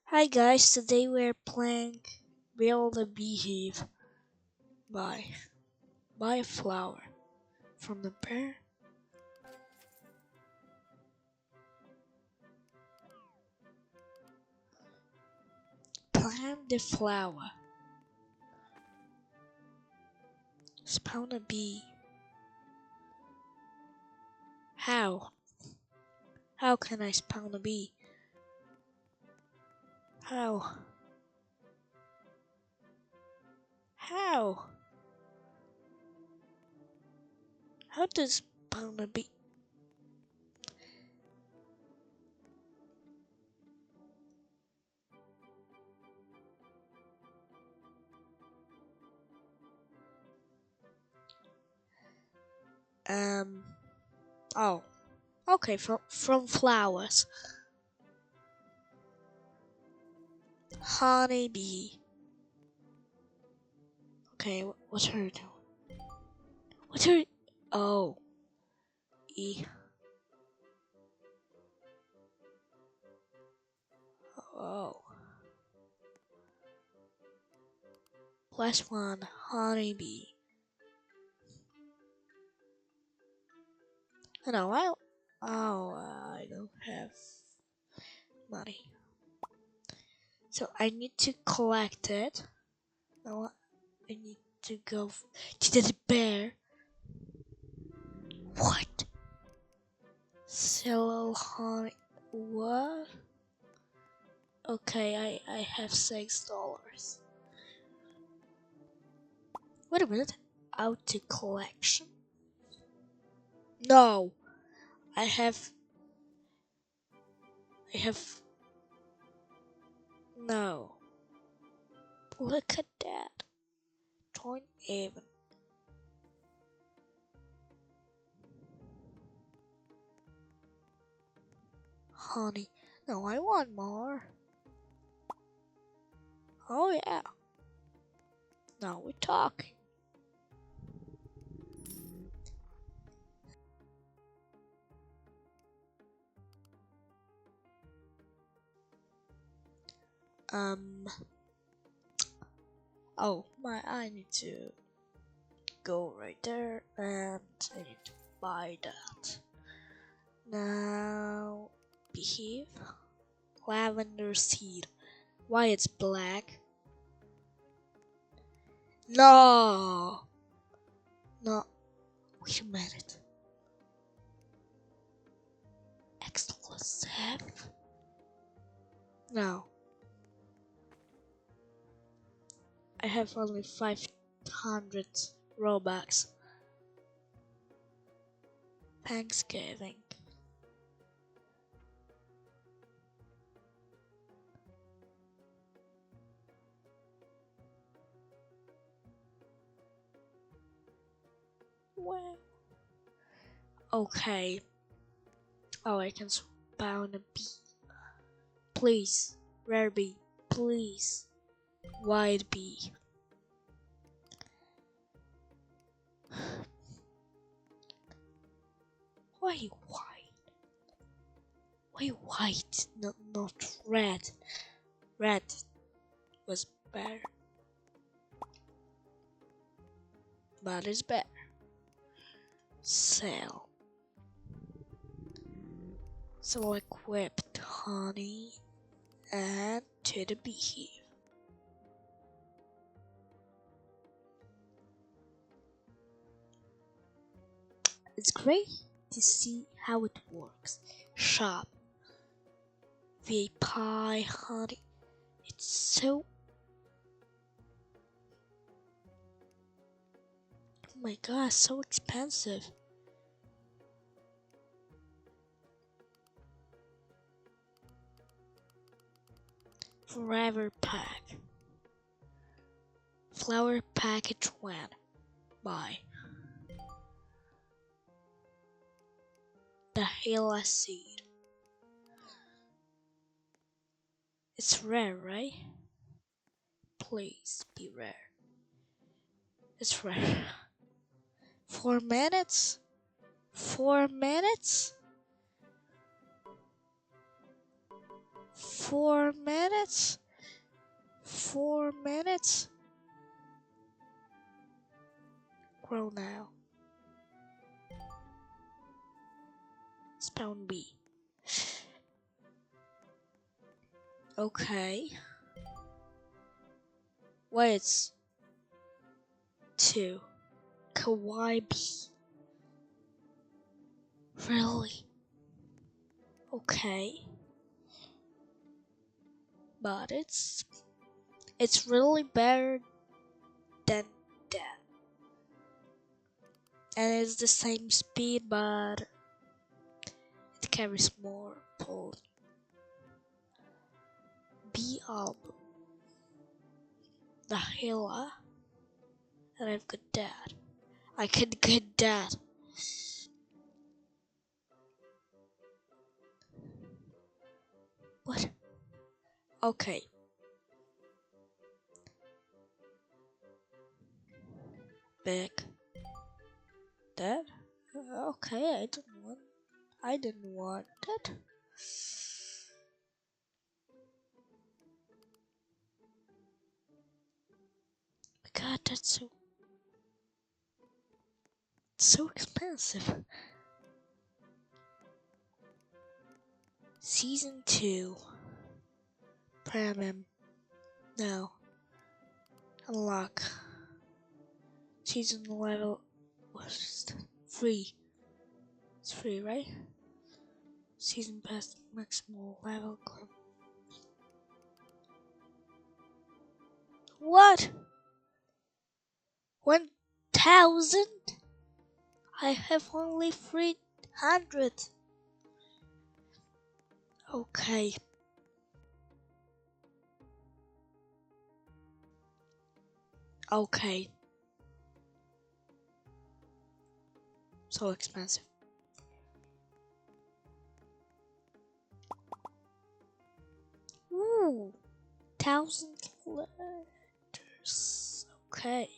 Hi guys, today we're playing Build a Beehive by Buy a Flower from the bear. Plant the flower. Spawn a bee. How? How can I spawn a bee? How? How? How to spawn a bee? Um. Oh. Okay. From flowers. Honey bee. Okay. What's her doing? What's her? Oh. E. Oh. +1 honeybee. No, I don't have money. So I need to collect it. Now I need to go to the bear. What? Sell honey. What? Okay, I have $6. Wait a minute. Auto collection? No. I have no. Look at that. Join even. Honey. No, I want more. Oh yeah. Now we're talking. Um. Oh, I need to go right there and I need to buy that. Now, behave. Lavender seed. Why it's black? No! No. Wait a minute. Exclusive? No. I have only 500 Robux. Thanksgiving. Well. Okay. Oh, I can spawn a bee. Please. Rare bee. Please. White bee. Why white? Why white? Not red. Red was better. But it's better. Sell. So equipped honey and to the beehive. It's great to see how it works. Shop. VP honey. It's so. Oh my god, so expensive. Forever pack. Flower package 1. Buy. The Hela seed. It's rare, right? Please be rare. It's rare. 4 minutes? 4 minutes? 4 minutes? 4 minutes? Grow now. Spawn B. Okay. Wait, it's 2. Kawaii B. Really? Okay. But it's really better than that. And it's the same speed, but it carries more pull. B album. The Hila. And I've got that. I can get that. What? Okay. Big. That? Okay, I didn't want it. God, that's so expensive. Season 2. Premium. No. Unlock. Season level was free. It's free, right? Season pass maximal level. What? 1,000? I have only 300. Okay. Okay. So expensive. Ooh. 1,000 letters. Okay.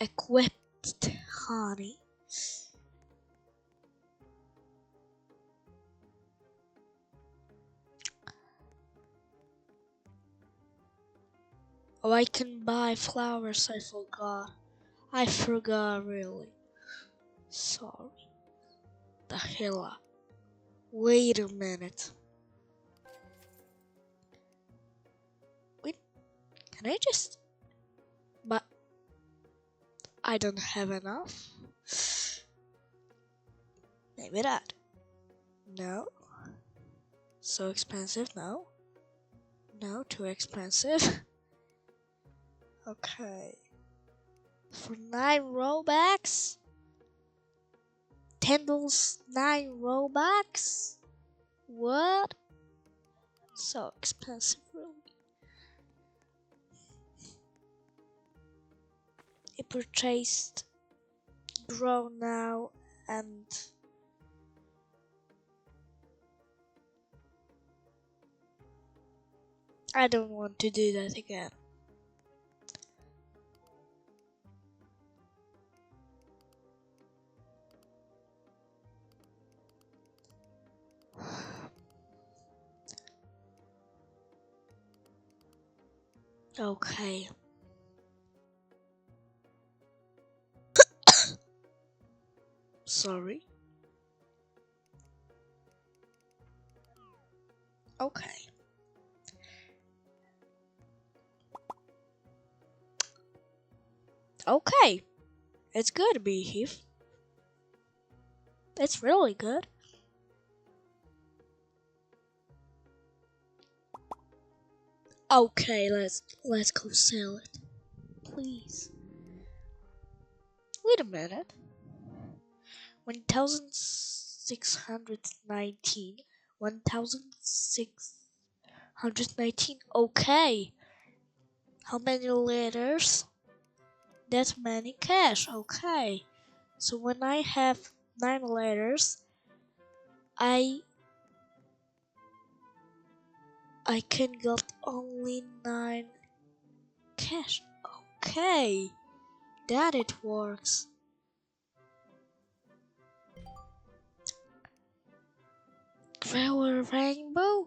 Equipped honey. Oh, I can buy flowers. I forgot really. Sorry. The hell. Wait a minute. Wait. Can I just... But I don't have enough. Maybe that. No. So expensive. No. No, too expensive. Okay. For 9 Robux? Tendles 9 Robux? What? So expensive, really. I purchased Grow now and I don't want to do that again. Okay. Sorry. Okay. Okay. It's good, beehive. It's really good. Okay, let's go sell it. Please. Wait a minute. 1,619. 1,619. Okay. How many letters? That many cash. Okay. So when I have 9 letters, I can get only 9 cash. Okay. That it works. Flower rainbow?